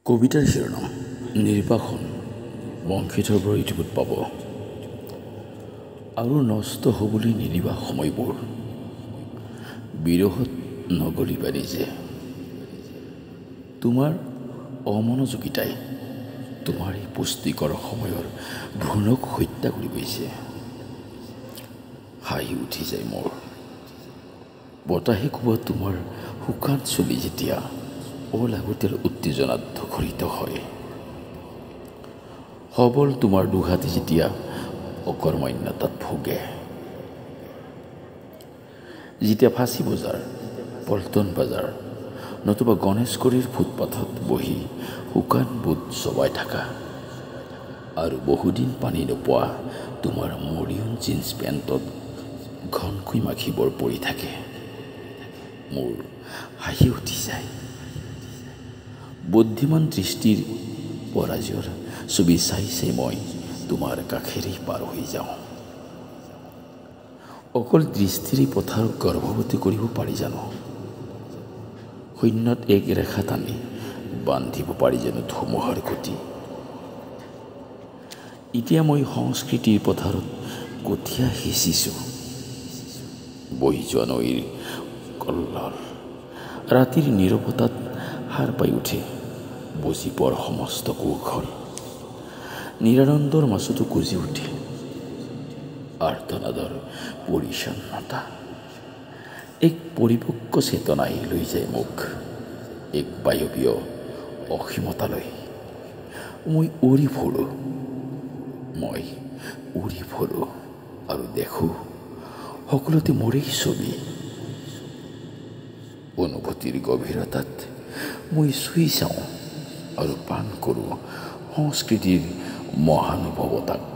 কবিতাৰ শিৰোনাম নিৰ্বাসন বংশীধৰ বৰাই ইউটিউবত পাব। আৰু নষ্ট হ'বলৈ নিদিবা সময়বোৰ, বিৰহত নগৰিবা নিজে। তোমাৰ অমনোযোগিতাই তোমাৰ এই পুষ্টিকৰ সময়ৰ ভ্ৰূণক হত্যা কৰি গৈছে। হাঁহি উঠি যায় মোৰ, বতাহে কোৱা তোমাৰ শুকান চুলি যেতিয়া অলাগতিয়াল উত্তেজনাত ধুখৰিত হয়। সবল তোমাৰ দুহাতে যেতিয়া অকৰ্মণ্যতাত ভোগে। যেতিয়া ফাঁচী বজাৰ, পল্টন বজাৰ নতুবা গণেশগুৰিৰ ফুটপাথত বহি শুকান বুট চবাই থাকা আৰু বহুদিন পানী নোপোৱা তোমাৰ মৰিয়ন জিন্স পেণ্টত ঘনকৈ মাখিবোৰ পৰি থাকে, মোৰ হাঁহি উঠি যায়। বুদ্ধিমান দৃষ্টিৰ পৰাজয়ৰ ছবি চাই চাই মই তোমাৰ কাষেৰেই পাৰ হৈ যাওঁ। অকল দৃষ্টিৰে পথাৰক গৰ্ভৱতী কৰিব পাৰি জানো? শূন্যত এক ৰেখা টানি বান্ধিব পাৰি জানো ধুমুহাৰ গতি? এতিয়া মই সংস্কৃতিৰ পথাৰত কঠীয়া সিঁচিছোঁ। বহি যোৱা নৈৰ কল্লৰ ৰাতিৰ নীৰৱতাত সাৰ পাই উঠে বুজি পোৱাৰ সমস্ত কৌশল। নিৰানন্দৰ মাজতো গুজি উঠে আৰ্তনাদৰ পৰিচ্ছন্নতা। এক পৰিপক্ক চেতনাই লৈ যায় মোক এক বায়বীয় অসীমতালৈ। মই উৰি ফুৰো আৰু দেখোঁ সকলোতে মোৰেই ছবি। অনুভূতিৰ গভীৰতাত মই চুই চাওঁ আৰু পাণ কৰোঁ সংস্কৃতিৰ মহানুভৱতাক।